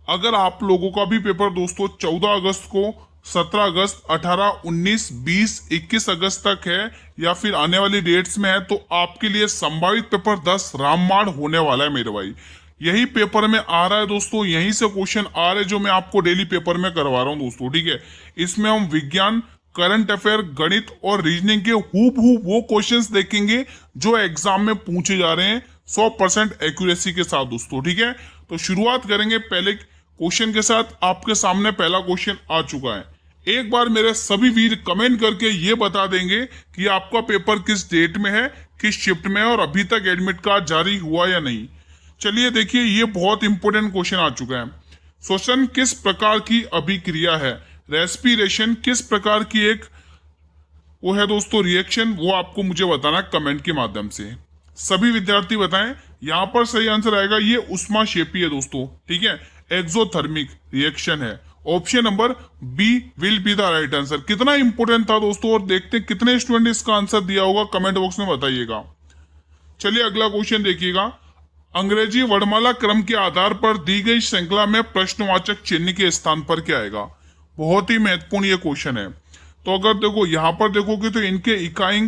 अगर आप लोगों का भी पेपर दोस्तों 14 अगस्त को, 17 अगस्त, 18, 19, 20, 21 अगस्त तक है या फिर आने वाली डेट्स में है, तो आपके लिए संभावित पेपर 10 रामबाण होने वाला है मेरे भाई। यही पेपर में आ रहा है दोस्तों, यहीं से क्वेश्चन आ रहे जो मैं आपको डेली पेपर में करवा रहा हूं दोस्तों, ठीक है। इसमें हम विज्ञान, करंट अफेयर, गणित और रीजनिंग के हूबहू वो क्वेश्चंस देखेंगे जो एग्जाम में पूछे जा रहे हैं 100% एक्यूरेसी के साथ दोस्तों, ठीक है। तो शुरुआत करेंगे पहले क्वेश्चन के साथ। आपके सामने पहला क्वेश्चन आ चुका है। एक बार मेरे सभी वीर कमेंट करके ये बता देंगे कि आपका पेपर किस डेट में है, किस शिफ्ट में है और अभी तक एडमिट कार्ड जारी हुआ या नहीं। चलिए देखिए, ये बहुत इंपॉर्टेंट क्वेश्चन आ चुका है। श्वसन किस प्रकार की अभिक्रिया है? रेस्पिरेशन किस प्रकार की एक वो है दोस्तों रिएक्शन, वो आपको मुझे बताना कमेंट के माध्यम से। सभी विद्यार्थी बताएं। यहां पर सही आंसर आएगा ये उष्माक्षेपी है दोस्तों, ठीक है, एक्सोथर्मिक रिएक्शन है। Option number B will be the right answer. कितना इंपॉर्टेंट था दोस्तों, और देखते हैं कितने स्टूडेंट ने इसका आंसर दिया होगा, कमेंट बॉक्स में बताइएगा। चलिए अगला क्वेश्चन देखिएगा। अंग्रेजी वर्णमाला क्रम के आधार पर दी गई श्रृंखला में प्रश्नवाचक चिन्ह के स्थान पर क्या आएगा? बहुत ही महत्वपूर्ण ये क्वेश्चन है। तो अगर देखो यहाँ पर देखोगे तो इनके इकाई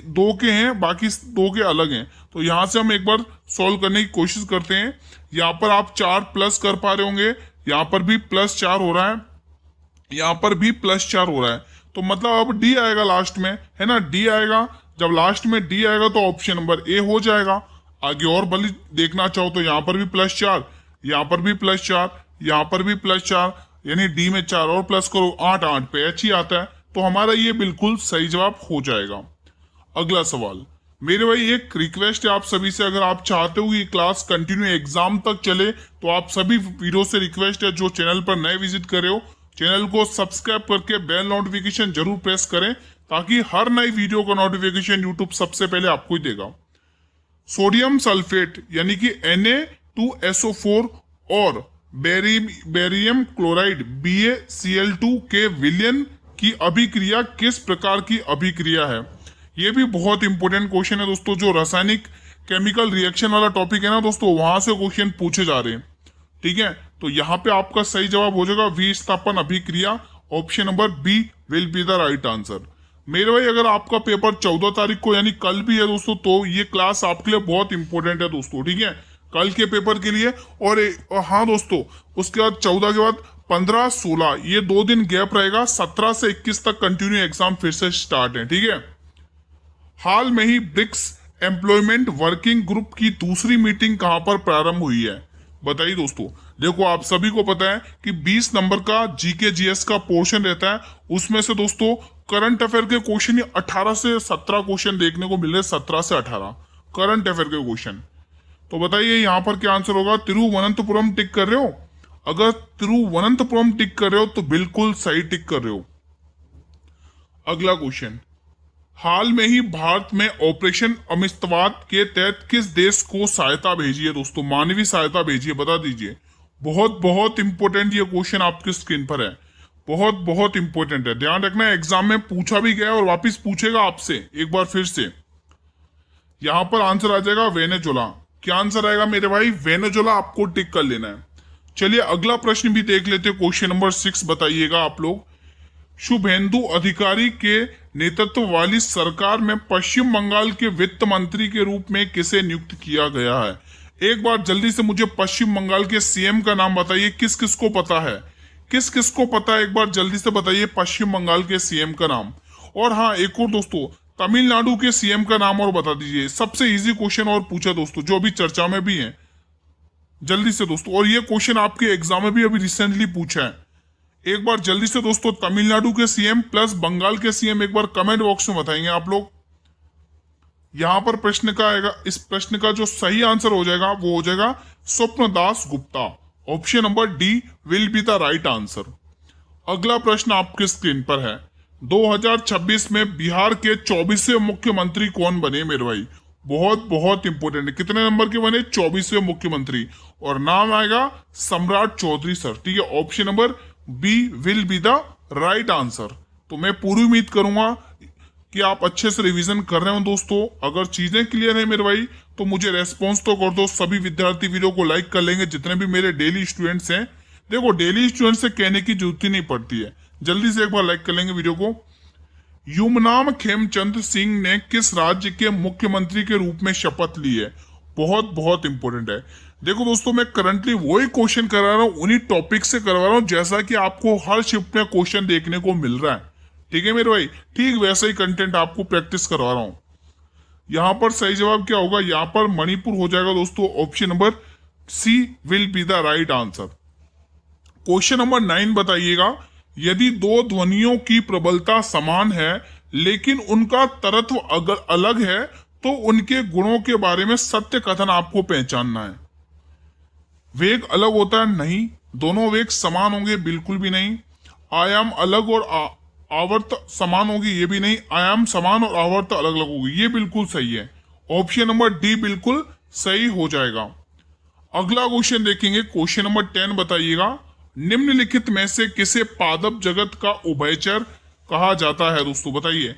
2 के हैं, बाकी 2 के अलग हैं। तो यहाँ से हम एक बार सॉल्व करने की कोशिश करते हैं। यहाँ पर आप 4 प्लस कर पा रहे होंगे, यहाँ पर भी +4 हो रहा है, यहाँ पर भी +4 हो रहा है। तो मतलब अब डी आएगा लास्ट में, है ना, डी आएगा। जब लास्ट में डी आएगा तो ऑप्शन नंबर ए हो जाएगा। आगे और भले देखना चाहो तो यहाँ पर भी +4, यहाँ पर भी +4, यहाँ पर भी +4, यानी डी में 4 और प्लस करो, 8, 8 पे एच ही आता है। तो हमारा ये बिल्कुल सही जवाब हो जाएगा। अगला सवाल मेरे भाई, एक रिक्वेस्ट है आप सभी से, अगर आप चाहते हो कि क्लास कंटिन्यू एग्जाम तक चले तो आप सभी वीडियो से रिक्वेस्ट है, जो चैनल पर नए विजिट करे हो चैनल को सब्सक्राइब करके बेल नोटिफिकेशन जरूर प्रेस करें, ताकि हर नई वीडियो का नोटिफिकेशन यूट्यूब सबसे पहले आपको ही देगा। सोडियम सल्फेट यानी कि Na2SO4 और बेरियम क्लोराइड BaCl2 के विलयन की अभिक्रिया किस प्रकार की अभिक्रिया है? ये भी बहुत इंपॉर्टेंट क्वेश्चन है दोस्तों। जो रासायनिक केमिकल रिएक्शन वाला टॉपिक है ना दोस्तों, वहां से क्वेश्चन पूछे जा रहे हैं, ठीक है। तो यहाँ पे आपका सही जवाब हो जाएगा विस्थापन अभिक्रिया। Option number B will be the right answer. मेरे भाई, अगर आपका पेपर 14 तारीख को यानी कल भी है दोस्तों, तो ये क्लास आपके लिए बहुत इंपॉर्टेंट है दोस्तों, ठीक है, कल के पेपर के लिए। और हाँ दोस्तों, उसके बाद 14 के बाद 15, 16 ये 2 दिन गैप रहेगा। 17 से 21 तक कंटिन्यू एग्जाम फिर से स्टार्ट है, ठीक है। हाल में ही ब्रिक्स एम्प्लॉयमेंट वर्किंग ग्रुप की दूसरी मीटिंग कहां पर प्रारंभ हुई है? बताइए दोस्तों। देखो, आप सभी को पता है कि 20 नंबर का जीके जीएस का पोर्शन रहता है, उसमें से दोस्तों करंट अफेयर के क्वेश्चन 18 से 17 क्वेश्चन देखने को मिल रहे हैं। 17 से 18 करंट अफेयर के क्वेश्चन। तो बताइए यहाँ पर क्या आंसर होगा? तिरुवनंतपुरम टिक कर रहे हो? अगर तिरुवनंतपुरम टिक कर रहे हो तो बिल्कुल सही टिक कर रहे हो। अगला क्वेश्चन, हाल में ही भारत में ऑपरेशन अमितवाद के तहत किस देश को सहायता भेजी है दोस्तों? मानवीय सहायता भेजी है, बता दीजिए। बहुत बहुत इंपॉर्टेंट ये क्वेश्चन आपकी स्क्रीन पर है, बहुत बहुत इंपॉर्टेंट है, ध्यान रखना। एग्जाम में पूछा भी गया और वापिस पूछेगा आपसे एक बार फिर से। यहां पर आंसर आ जाएगा वेनेजुला। क्या आंसर आएगा मेरे भाई? वेनेजुला आपको टिक कर लेना है। चलिए अगला प्रश्न भी देख लेते हैं, क्वेश्चन नंबर 6 बताइएगा आप लोग। शुभेंदु अधिकारी के नेतृत्व वाली सरकार में पश्चिम बंगाल के वित्त मंत्री के रूप में किसे नियुक्त किया गया है? एक बार जल्दी से मुझे पश्चिम बंगाल के सीएम का नाम बताइए। किस किस को पता है? किस किस को पता है? एक बार जल्दी से बताइए पश्चिम बंगाल के सीएम का नाम। और हाँ, एक और दोस्तों, तमिलनाडु के सीएम का नाम और बता दीजिए। सबसे इजी क्वेश्चन और पूछा दोस्तों, जो अभी चर्चा में भी है, जल्दी से दोस्तों। और ये क्वेश्चन आपके एग्जाम में भी अभी रिसेंटली पूछा है। एक बार जल्दी से दोस्तों, तमिलनाडु के सीएम प्लस बंगाल के सीएम एक बार कमेंट बॉक्स में बताएंगे आप लोग। यहां पर प्रश्न का आएगा, इस प्रश्न का जो सही आंसर हो जाएगा वो हो जाएगा Swapan Das Gupta. Option number D will be the right answer. अगला प्रश्न आपके स्क्रीन पर है। 2026 में बिहार के 24वें मुख्यमंत्री कौन बने मेरे भाई? बहुत बहुत इंपॉर्टेंट है। कितने नंबर के बने? 24वें मुख्यमंत्री। और नाम आएगा सम्राट चौधरी सर, ठीक है। Option number B will be the right answer. तो मैं पूरी उम्मीद करूंगा कि आप अच्छे से रिवीजन कर रहे हो दोस्तों। अगर चीजें क्लियर है मेरे भाई तो मुझे रेस्पॉन्स तो कर दो। सभी विद्यार्थी वीडियो को लाइक कर लेंगे, जितने भी मेरे डेली स्टूडेंट्स हैं, देखो डेली स्टूडेंट से कहने की जरूरत ही नहीं पड़ती है, जल्दी से एक बार लाइक कर लेंगे वीडियो को। युमनाम खेमचंद सिंह ने किस राज्य के मुख्यमंत्री के रूप में शपथ ली है? बहुत बहुत इंपॉर्टेंट है। देखो दोस्तों, मैं करंटली वही क्वेश्चन करा रहा हूँ, उन्हीं टॉपिक से करवा रहा हूँ जैसा कि आपको हर शिफ्ट में क्वेश्चन देखने को मिल रहा है। ठीक है मेरे भाई, ठीक वैसा ही कंटेंट आपको प्रैक्टिस करवा रहा हूँ। यहाँ पर सही जवाब क्या होगा? यहाँ पर मणिपुर हो जाएगा दोस्तों। Option number C will be the right answer. Question number 9 बताइएगा, यदि दो ध्वनियों की प्रबलता समान है लेकिन उनका तरत्व अगर अलग है तो उनके गुणों के बारे में सत्य कथन आपको पहचानना है। वेग अलग होता है? नहीं। दोनों वेग समान होंगे? बिल्कुल भी नहीं। आयाम अलग और आवर्त समान होगी? ये भी नहीं। आयाम समान और आवर्त अलग अलग होगी? ये बिल्कुल सही है। ऑप्शन नंबर डी बिल्कुल सही हो जाएगा। अगला क्वेश्चन देखेंगे, क्वेश्चन नंबर 10 बताइएगा, निम्नलिखित में से किसे पादप जगत का उभयचर कहा जाता है? दोस्तों बताइए,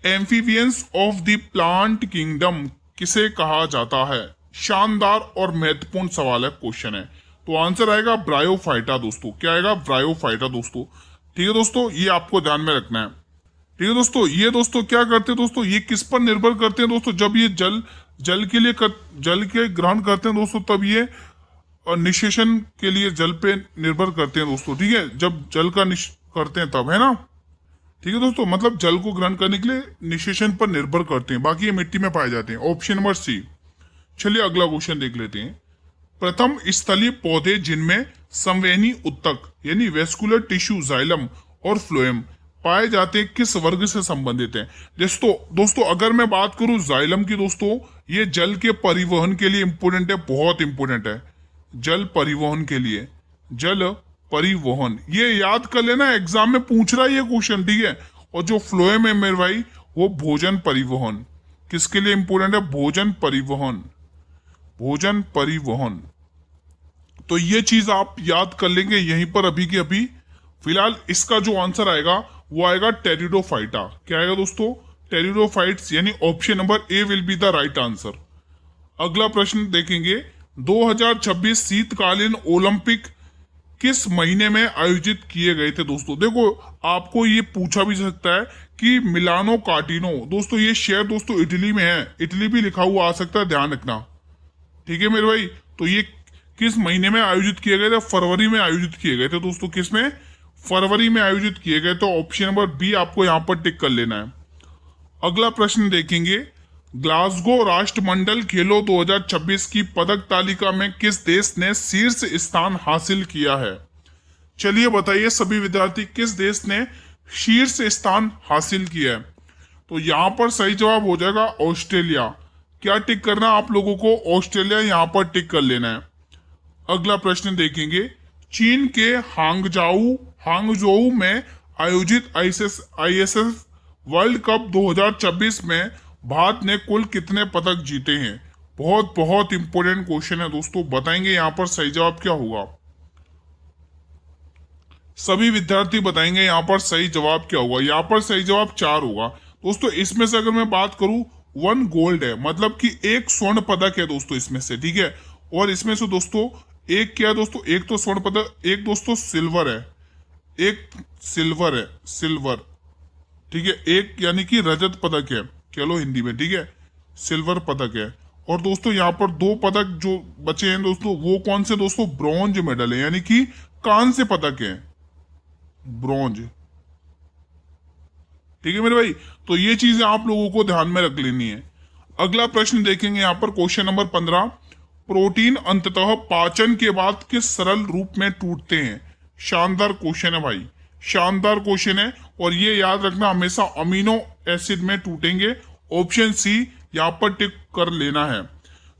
amphibians of the plant kingdom किसे कहा जाता है? शानदार और महत्वपूर्ण सवाल है, क्वेश्चन है। तो आंसर आएगा ब्रायोफाइटा दोस्तों। क्या आएगा? ब्रायोफाइटा दोस्तों। ठीक है दोस्तों, ये आपको ध्यान में रखना है। ठीक है दोस्तों, ये दोस्तों क्या करते हैं दोस्तों, ये किस पर निर्भर करते हैं दोस्तों? जब ये जल के ग्रहण करते हैं दोस्तों, तब ये और निषेचन के लिए जल पे निर्भर करते हैं दोस्तों। ठीक है, जब जल का करते हैं तब, है ना। ठीक है दोस्तों, मतलब जल को ग्रहण करने के लिए निषेचन पर निर्भर करते हैं, बाकी ये मिट्टी में पाए जाते हैं। Option number C. चलिए अगला क्वेश्चन देख लेते हैं। प्रथम स्थलीय पौधे जिनमें संवहनी उत्तक यानी वेस्कुलर टिश्यू जाइलम और फ्लोएम पाए जाते हैं किस वर्ग से संबंधित है? दोस्तों अगर मैं बात करूं जाइलम की दोस्तों, ये जल के परिवहन के लिए इंपोर्टेंट है, बहुत इंपोर्टेंट है। जल परिवहन के लिए, जल परिवहन, ये याद कर लेना, एग्जाम में पूछ रहा है ये क्वेश्चन। ठीक है, और जो फ्लोएम है मेरे भाई, वो भोजन परिवहन। किसके लिए इंपोर्टेंट है? भोजन परिवहन, भोजन परिवहन। तो ये चीज आप याद कर लेंगे यहीं पर अभी की अभी। फिलहाल इसका जो आंसर आएगा वो आएगा टेरिडोफाइटा। क्या आएगा दोस्तों? टेरिडोफाइट्स, यानी option number A will be the right answer. अगला प्रश्न देखेंगे, 2026 शीतकालीन ओलंपिक किस महीने में आयोजित किए गए थे? दोस्तों देखो, आपको ये पूछा भी सकता है कि मिलानो कार्टिनो, दोस्तों ये शहर दोस्तों इटली में है, इटली भी लिखा हुआ आ सकता है, ध्यान रखना। ठीक है मेरे भाई, तो ये किस महीने में आयोजित किए गए थे? फरवरी में आयोजित किए गए थे दोस्तों। किस में? फरवरी में आयोजित किए गए। तो ऑप्शन नंबर बी आपको यहां पर टिक कर लेना है। अगला प्रश्न देखेंगे, ग्लासगो राष्ट्रमंडल खेलों 2026 की पदक तालिका में किस देश ने शीर्ष स्थान हासिल किया है? चलिए बताइए सभी विद्यार्थी, किस देश ने शीर्ष स्थान हासिल किया है? तो यहां पर सही जवाब हो जाएगा ऑस्ट्रेलिया। क्या टिक करना आप लोगों को? ऑस्ट्रेलिया यहां पर टिक कर लेना है। अगला प्रश्न देखेंगे, चीन के हांगझोऊ में आयोजित आईएसएस वर्ल्ड कप 2026 में भारत ने कुल कितने पदक जीते हैं? बहुत बहुत इंपोर्टेंट क्वेश्चन है दोस्तों, बताएंगे यहां पर सही जवाब क्या होगा। सभी विद्यार्थी बताएंगे यहां पर सही जवाब क्या होगा। यहां पर सही जवाब 4 होगा दोस्तों। इसमें से अगर मैं बात करूं, 1 गोल्ड है, मतलब कि 1 स्वर्ण पदक है दोस्तों इसमें से। ठीक है, और इसमें से दोस्तों एक क्या है दोस्तों, एक तो स्वर्ण पदक, एक दोस्तों सिल्वर है, एक सिल्वर है, सिल्वर। ठीक है, एक यानी कि रजत पदक है, कह लो हिंदी में। ठीक है, सिल्वर पदक है। और दोस्तों यहाँ पर 2 पदक जो बचे हैं दोस्तों, वो कौन से दोस्तों? ब्रॉन्ज मेडल है, यानी कि कांस्य पदक है, ब्रॉन्ज। ठीक है मेरे भाई, तो ये चीजें आप लोगों को ध्यान में रख लेनी है। अगला प्रश्न देखेंगे यहाँ पर, क्वेश्चन नंबर 15, प्रोटीन अंततः पाचन के बाद किस सरल रूप में टूटते हैं? शानदार क्वेश्चन है भाई, शानदार क्वेश्चन है, और ये याद रखना हमेशा अमीनो एसिड में टूटेंगे। ऑप्शन सी यहाँ पर टिक कर लेना है।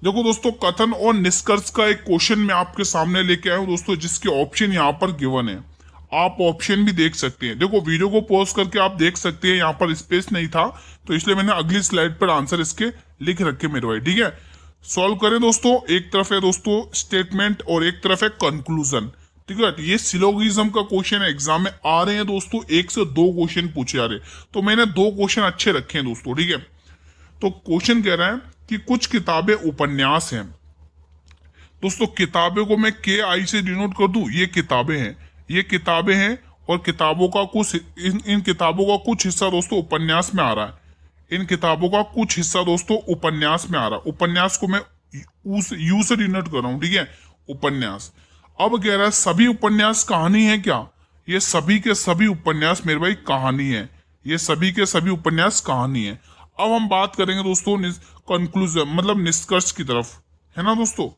देखो दोस्तों, कथन और निष्कर्ष का एक क्वेश्चन मैं आपके सामने लेके आया हूं दोस्तों, जिसके ऑप्शन यहाँ पर गिवन है। आप ऑप्शन भी देख सकते हैं। देखो वीडियो को पॉज करके आप देख सकते हैं, यहाँ पर स्पेस नहीं था तो इसलिए मैंने अगली स्लाइड पर आंसर इसके लिख रखे मेरे भाई। ठीक है, सॉल्व करें दोस्तों। एक तरफ है दोस्तों स्टेटमेंट और एक तरफ है कंक्लूजन। ठीक है, ये सिलोगिज्म का क्वेश्चन एग्जाम में आ रहे हैं दोस्तों, 1 से 2 क्वेश्चन पूछे जा रहे, तो मैंने 2 क्वेश्चन अच्छे रखे हैं दोस्तों। ठीक है, तो क्वेश्चन कह रहा है कि कुछ किताबें उपन्यास हैं, दोस्तों किताबें को मैं KI से डिनोट कर दूं, ये किताबें हैं, ये किताबें हैं। और किताबों का कुछ इन किताबों का कुछ हिस्सा दोस्तों उपन्यास में आ रहा है। इन किताबों का कुछ हिस्सा दोस्तों उपन्यास में आ रहा है। उपन्यास को मैं यू से डिनोट कर रहा हूं, ठीक है, उपन्यास। अब कह रहा है सभी उपन्यास कहानी है क्या? ये सभी के सभी उपन्यास मेरे भाई कहानी है, ये सभी के सभी उपन्यास कहानी है। अब हम बात करेंगे दोस्तों कंक्लूजन, मतलब निष्कर्ष की तरफ, है ना दोस्तों।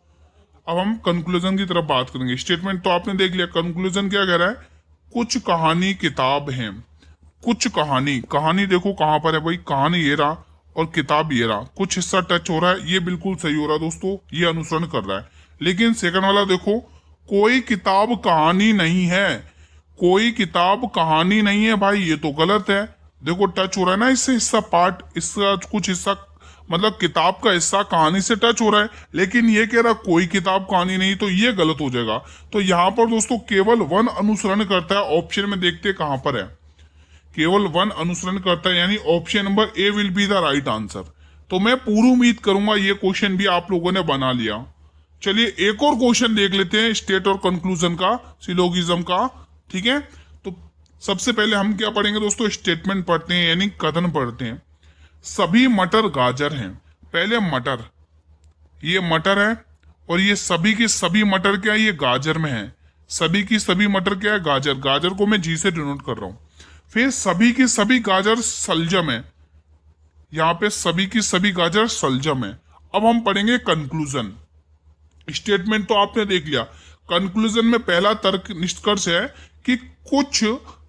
अब हम कंक्लूजन की तरफ बात करेंगे। स्टेटमेंट तो आपने देख लिया, कंक्लूजन क्या कह रहा है? कुछ कहानी किताब है, कुछ कहानी, कहानी देखो कहां पर है भाई, कहानी ये रहा और किताब ये रहा, कुछ हिस्सा टच हो रहा है, ये बिल्कुल सही हो रहा है दोस्तों, ये अनुसरण कर रहा है। लेकिन सेकंड वाला देखो, कोई किताब कहानी नहीं है, कोई किताब कहानी नहीं है भाई, ये तो गलत है। देखो टच हो रहा है ना इससे हिस्सा, पार्ट, इसका कुछ हिस्सा, मतलब किताब का हिस्सा कहानी से टच हो रहा है, लेकिन ये कह रहा कोई किताब कहानी नहीं, तो ये गलत हो जाएगा। तो यहाँ पर दोस्तों केवल वन अनुसरण करता है, ऑप्शन में देखते हैं कहां पर है, केवल वन अनुसरण करता है, यानी option number A will be the right answer. तो मैं पूरी उम्मीद करूंगा ये क्वेश्चन भी आप लोगों ने बना लिया। चलिए एक और क्वेश्चन देख लेते हैं, स्टेट और कंक्लूजन का, सिलोगिज्म का, ठीक है। तो सबसे पहले हम क्या पढ़ेंगे दोस्तों, स्टेटमेंट पढ़ते हैं, यानी कथन पढ़ते हैं। सभी मटर गाजर हैं। पहले मटर, ये मटर है, और ये सभी की सभी मटर क्या है, ये गाजर में है। सभी की सभी मटर क्या है, गाजर, गाजर को मैं जी से डिनोट कर रहा हूं। फिर सभी की सभी गाजर सलजम है, यहां पे सभी की सभी गाजर सलजम है। अब हम पढ़ेंगे कंक्लूजन। स्टेटमेंट तो आपने देख लिया, कंक्लूजन में पहला तर्क निष्कर्ष है कि कुछ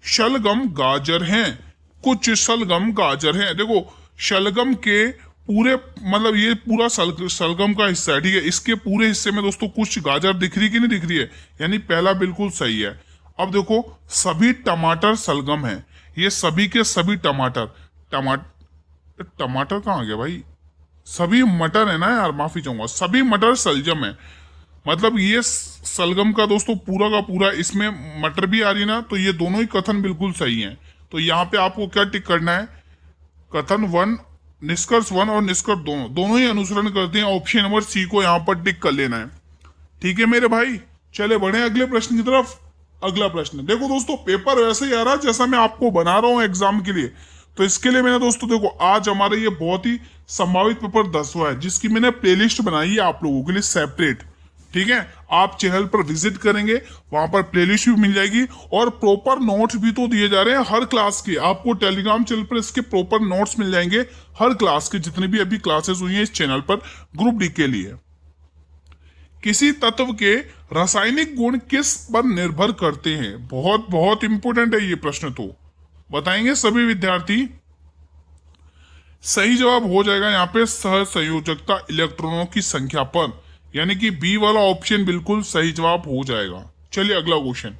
शलगम गाजर हैं, कुछ शलगम गाजर हैं। देखो शलगम के पूरे, मतलब ये पूरा शलगम का हिस्सा है, ठीक है, इसके पूरे हिस्से में दोस्तों कुछ गाजर दिख रही कि नहीं दिख रही है, यानी पहला बिल्कुल सही है। अब देखो सभी टमाटर शलगम है, ये सभी के सभी टमाटर, टमाटर कहाँ आ गया भाई, सभी मटर है ना यार, माफी चाहूंगा, सभी मटर सलजम है। मतलब ये सलगम का दोस्तों पूरा का पूरा, इसमें मटर भी आ रही ना, तो ये दोनों ही कथन बिल्कुल सही हैं। तो यहाँ पे आपको क्या टिक करना है, कथन वन, निष्कर्ष वन और निष्कर्ष दोनों, दोनों ही अनुसरण करते हैं, ऑप्शन नंबर सी को यहाँ पर टिक कर लेना है। ठीक है मेरे भाई, चले बढ़े अगले प्रश्न की तरफ। अगला प्रश्न देखो दोस्तों, पेपर वैसे ही आ रहा है जैसा मैं आपको बना रहा हूं एग्जाम के लिए। तो इसके लिए मैंने दोस्तों देखो, आज हमारा ये बहुत ही संभावित पेपर 10वां है, जिसकी मैंने प्लेलिस्ट बनाई है आप लोगों के लिए सेपरेट, ठीक है। आप चैनल पर विजिट करेंगे, वहां पर प्लेलिस्ट भी मिल जाएगी, और प्रॉपर नोट्स भी तो दिए जा रहे हैं हर क्लास के। आपको टेलीग्राम चैनल पर इसके प्रॉपर नोट्स मिल जाएंगे हर क्लास के, जितनी भी अभी क्लासेस हुई हैं इस चैनल पर ग्रुप डी के लिए। किसी तत्व के रासायनिक गुण किस पर निर्भर करते हैं? बहुत बहुत इंपोर्टेंट है ये प्रश्न, तो बताएंगे सभी विद्यार्थी। सही जवाब हो जाएगा यहाँ पे सहसंयोजकता इलेक्ट्रॉनों की संख्या पर, यानी कि बी वाला ऑप्शन बिल्कुल सही जवाब हो जाएगा। चलिए अगला क्वेश्चन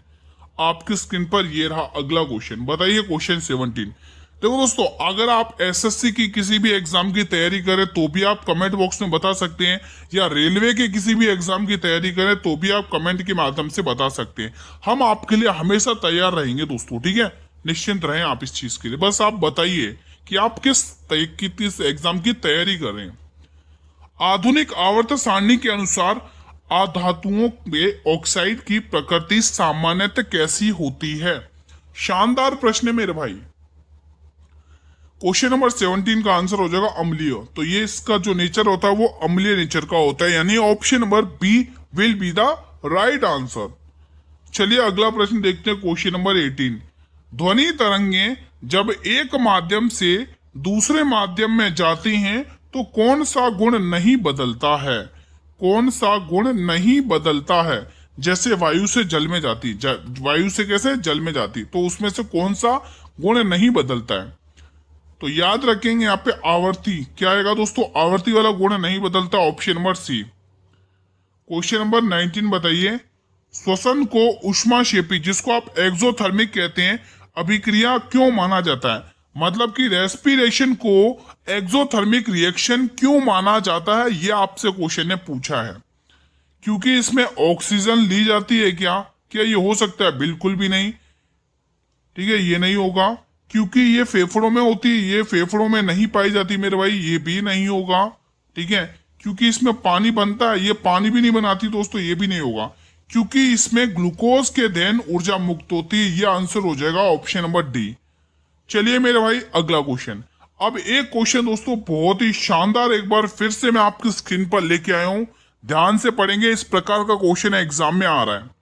आपकी स्क्रीन पर ये रहा। अगला क्वेश्चन बताइए, क्वेश्चन 17। देखो दोस्तों, अगर आप एसएससी की किसी भी एग्जाम की तैयारी करें तो भी आप कमेंट बॉक्स में बता सकते हैं, या रेलवे के किसी भी एग्जाम की तैयारी करें तो भी आप कमेंट के माध्यम से बता सकते हैं। हम आपके लिए हमेशा तैयार रहेंगे दोस्तों, ठीक है, निश्चिंत रहें आप इस चीज के लिए। बस आप बताइए कि आप किस एग्जाम की तैयारी कर रहे हैं। आधुनिक आवर्त सारणी के अनुसार अधातुओं में ऑक्साइड की प्रकृति सामान्यतः कैसी होती है? शानदार प्रश्न है मेरे भाई। क्वेश्चन नंबर 17 का आंसर हो जाएगा अम्लीय। तो ये इसका जो नेचर होता है वो अम्लीय नेचर का होता है, यानी option number B will be the right answer. चलिए अगला प्रश्न देखते हैं, क्वेश्चन नंबर 18। ध्वनि तरंगे जब एक माध्यम से दूसरे माध्यम में जाती हैं तो कौन सा गुण नहीं बदलता है? कौन सा गुण नहीं बदलता है? जैसे वायु से जल में जाती, वायु से कैसे जल में जाती, तो उसमें से कौन सा गुण नहीं बदलता है? तो याद रखेंगे यहाँ पे आवर्ती क्या आएगा दोस्तों, आवर्ती वाला गुण नहीं बदलता, option number C. Question number 19 बताइए, श्वसन को ऊष्माक्षेपी, जिसको आप एक्सोथर्मिक कहते हैं, अभिक्रिया क्यों माना जाता है? मतलब कि रेस्पिरेशन को एक्सोथर्मिक रिएक्शन क्यों माना जाता है, ये आपसे क्वेश्चन ने पूछा है। क्योंकि इसमें ऑक्सीजन ली जाती है क्या? क्या ये हो सकता है? बिल्कुल भी नहीं, ठीक है, ये नहीं होगा। क्योंकि ये फेफड़ों में होती है, ये फेफड़ों में नहीं पाई जाती मेरे भाई, ये भी नहीं होगा, ठीक है। क्योंकि इसमें पानी बनता है, ये पानी भी नहीं बनाती दोस्तों, ये भी नहीं होगा, क्योंकि इसमें ग्लूकोज के देन ऊर्जा मुक्त होती है। ये आंसर हो जाएगा ऑप्शन नंबर डी। चलिए मेरे भाई अगला क्वेश्चन। अब एक क्वेश्चन दोस्तों बहुत ही शानदार, एक बार फिर से मैं आपकी स्क्रीन पर लेके आया हूं, ध्यान से पढ़ेंगे, इस प्रकार का क्वेश्चन एग्जाम में आ रहा है।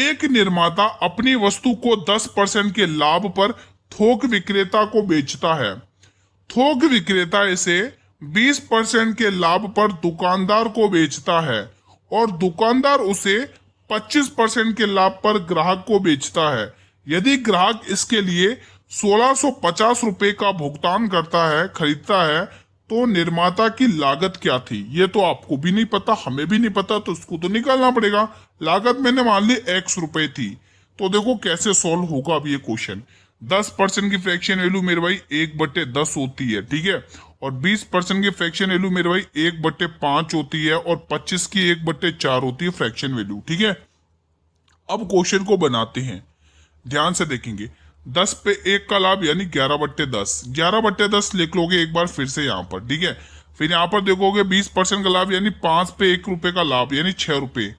एक निर्माता अपनी वस्तु को 10% के लाभ पर थोक विक्रेता को बेचता है। थोक विक्रेता इसे 20% के लाभ पर दुकानदार को बेचता है और दुकानदार उसे 25% के लाभ पर ग्राहक को बेचता है। यदि ग्राहक इसके लिए 1650 रुपए का भुगतान करता है, खरीदता है, तो निर्माता की लागत क्या थी? ये तो आपको भी नहीं पता, हमें भी नहीं पता, तो उसको तो निकालना पड़ेगा। लागत मैंने मान ली x रुपए थी, तो देखो कैसे सॉल्व होगा अब ये क्वेश्चन। 10% की फ्रैक्शन वैल्यू मेरे भाई 1/10 होती है, ठीक है, और 20% की फ्रैक्शन वैल्यू मेरे भाई 1/5 होती है, और 25 की 1/4 होती है फ्रैक्शन वैल्यू, ठीक है। अब क्वेश्चन को बनाते हैं, ध्यान से देखेंगे। 10 पे 1 का लाभ यानी 11/10, 11/10 लिख लोगे एक बार फिर से यहाँ पर, ठीक है। फिर यहाँ पर देखोगे 20% का लाभ यानी 5 पे 1 रुपए का लाभ यानी 6 रुपए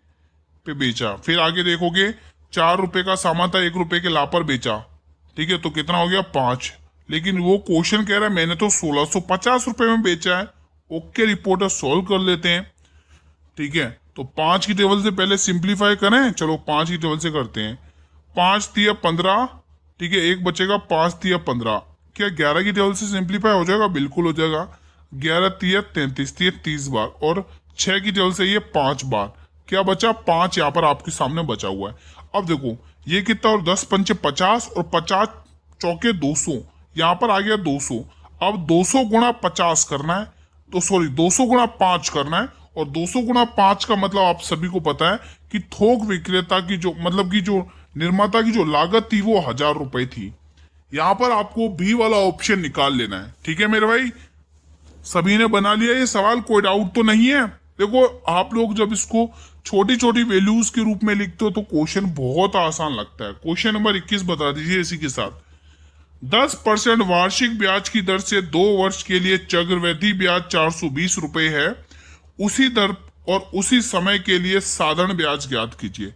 पे बेचा। फिर आगे देखोगे 4 रुपए का सामान था, 1 रुपए के लाभ पर बेचा, ठीक है, तो कितना हो गया 5। लेकिन वो क्वेश्चन कह रहा है मैंने तो 1650 रुपए में बेचा है। ओके रिपोर्टर, सोल्व कर लेते हैं, ठीक है। तो 5 की टेबल से पहले सिंप्लीफाई करें, चलो 5 की टेबल से करते हैं। 5 तिया 15, ठीक है, एक बचेगा 5 तिया 15। क्या 11 की टेबल से सिंप्लीफाई हो जाएगा? बिल्कुल हो जाएगा। 11 तिया 33, 30 बार, और 6 की टेबल से ये 5 बार। क्या बचा? 5 यहाँ पर आपके सामने बचा हुआ है। अब देखो ये कितना, और 10 पंचे 50 और 50 चौके 200, यहाँ पर आ गया 200। अब 200 गुणा 50 करना है, तो सॉरी 200 गुणा 5 करना है, और 200 गुणा 5 का मतलब आप सभी को पता है कि थोक विक्रेता की जो मतलब कि जो निर्माता की जो लागत थी वो 1000 रुपए थी। यहाँ पर आपको बी वाला ऑप्शन निकाल लेना है, ठीक है मेरे भाई। सभी ने बना लिया ये सवाल, कोई डाउट तो नहीं है? देखो आप लोग जब इसको छोटी छोटी वैल्यूज के रूप में लिखते हो तो क्वेश्चन बहुत आसान लगता है। क्वेश्चन नंबर 21 बता दीजिए इसी के साथ। 10% वार्षिक ब्याज की दर से 2 वर्ष के लिए चक्रवृद्धि ब्याज 420 रुपए है। उसी दर और उसी समय के लिए साधारण ब्याज ज्ञात कीजिए,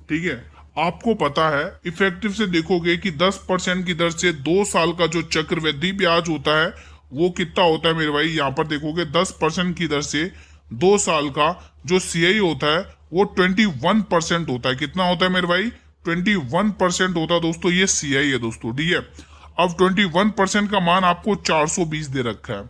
ठीक है। आपको पता है इफेक्टिव से देखोगे कि 10% की दर से 2 साल का जो चक्रवृद्धि ब्याज होता है वो कितना होता है मेरे भाई। यहाँ पर देखोगे 10% की दर से 2 साल का जो CI होता है वो 21% होता है। कितना होता है मेरे भाई? 21% होता है दोस्तों, ये CI है दोस्तों, ठीक है। अब 21% का मान आपको 420 दे रखा है।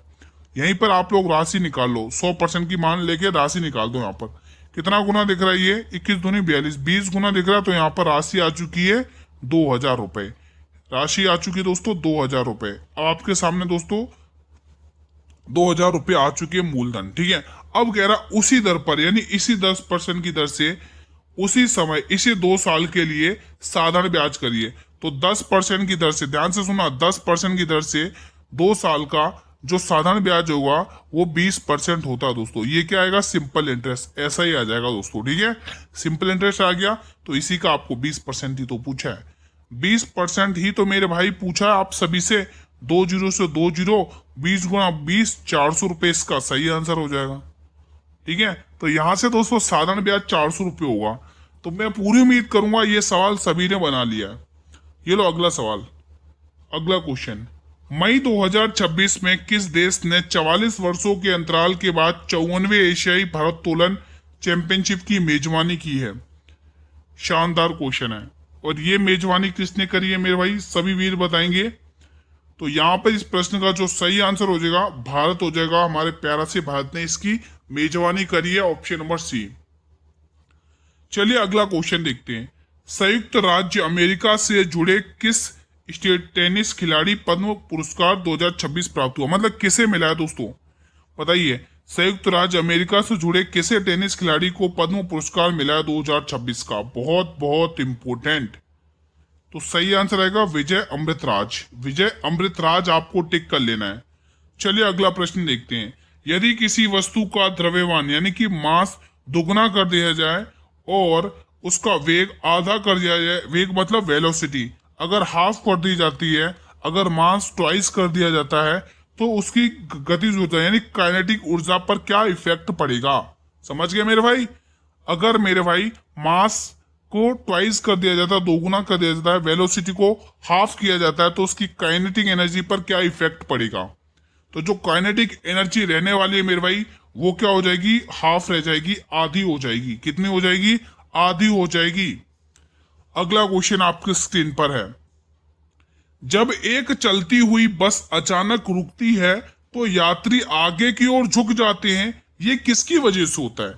यहीं पर आप लोग राशि निकाल लो, 100% की मान लेके राशि निकाल दो। यहाँ पर कितना गुना दिख रहा है? ये 21 दूनी 42, 20 गुना दिख रहा है, तो यहाँ पर राशि आ चुकी है 2000 रुपए। राशि आ चुकी है दोस्तों 2000 रुपए। अब आपके सामने दोस्तों 2000 रुपए आ चुके हैं मूलधन, ठीक है। अब कह रहा उसी दर पर यानी इसी 10% की दर से उसी समय इसी 2 साल के लिए साधारण ब्याज करिए। तो 10% की दर से, ध्यान से सुना, 10% की दर से 2 साल का जो साधारण ब्याज होगा वो 20% होता है दोस्तों। ये क्या आएगा? सिंपल इंटरेस्ट, ऐसा ही आ जाएगा दोस्तों, ठीक है। सिंपल इंटरेस्ट आ गया, तो इसी का आपको 20% ही तो पूछा है। 20% ही तो मेरे भाई पूछा है आप सभी से। 2 जीरो से 2 जीरो, 20 गुणा 20, 400 रुपए इसका सही आंसर हो जाएगा, ठीक है। तो यहां से दोस्तों साधारण ब्याज 400 रुपये होगा। तो मैं पूरी उम्मीद करूंगा ये सवाल सभी ने बना लिया है। ये लो अगला सवाल, अगला क्वेश्चन। मई 2026 में किस देश ने 44 वर्षों के अंतराल के बाद 54वें एशियाई भारोत्तोलन चैंपियनशिप की मेजबानी की है? शानदार क्वेश्चन है। और ये मेजबानी किसने करी है मेरे भाई? सभी वीर बताएंगे। तो यहाँ पर इस प्रश्न का जो सही आंसर हो जाएगा भारत हो जाएगा। हमारे प्यारा से भारत ने इसकी मेजबानी करी है, ऑप्शन नंबर सी। चलिए अगला क्वेश्चन देखते हैं। संयुक्त राज्य अमेरिका से जुड़े किस स्टेट टेनिस खिलाड़ी पद्म पुरस्कार 2026 प्राप्त हुआ? मतलब किसे मिला है दोस्तों, बताइए। संयुक्त राज्य अमेरिका से जुड़े किसे टेनिस खिलाड़ी को पद्म पुरस्कार मिला है 2026 का? बहुत बहुत इंपोर्टेंट। तो सही आंसर आएगा विजय अमृतराज। विजय अमृतराज आपको टिक कर लेना है। चलिए अगला प्रश्न देखते हैं। यदि किसी वस्तु का द्रव्यमान यानी कि मास दुगना कर दिया जाए और उसका वेग आधा कर दिया जाए, वेग मतलब वेलोसिटी अगर हाफ कर दी जाती है, अगर मास ट्वाइस कर दिया जाता है, तो उसकी गतिज ऊर्जा यानी काइनेटिक ऊर्जा पर क्या इफेक्ट पड़ेगा। समझ गए मेरे भाई। अगर मेरे भाई मास को ट्वाइस कर दिया जाता है, दोगुना कर दिया जाता है, वेलोसिटी को हाफ किया जाता है, तो उसकी काइनेटिक एनर्जी पर क्या इफेक्ट पड़ेगा। तो जो काइनेटिक एनर्जी रहने वाली है मेरे भाई, वो क्या हो जाएगी, हाफ रह जाएगी, आधी हो जाएगी। कितनी हो जाएगी, आधी हो जाएगी। अगला क्वेश्चन आपकी स्क्रीन पर है, जब एक चलती हुई बस अचानक रुकती है तो यात्री आगे की ओर झुक जाते हैं, ये किसकी वजह से होता है।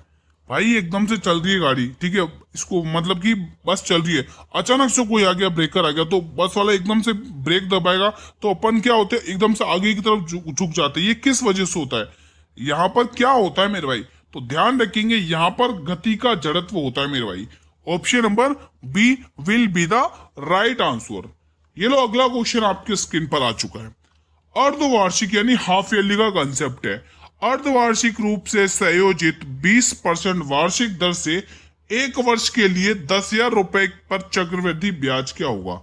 भाई एकदम से चल रही है गाड़ी, ठीक है, इसको मतलब कि बस चल रही है, अचानक से कोई आ गया, ब्रेकर आ गया, तो बस वाला एकदम से ब्रेक दबाएगा, तो अपन क्या होते हैं, एकदम से आगे की तरफ झुक जाते हैं। ये किस वजह से होता है, यहाँ पर क्या होता है मेरे भाई। तो ध्यान रखेंगे, यहाँ पर गति का जड़त्व होता है मेरे भाई। Option number B will be the right answer. ये लो अगला क्वेश्चन आपके स्क्रीन पर आ चुका है। अर्धवार्षिक यानी हाफ ईयरली का कंसेप्ट है। अर्धवार्षिक रूप से संयोजित 20% वार्षिक दर से एक वर्ष के लिए 10,000 रुपए पर चक्रवृद्धि ब्याज क्या होगा।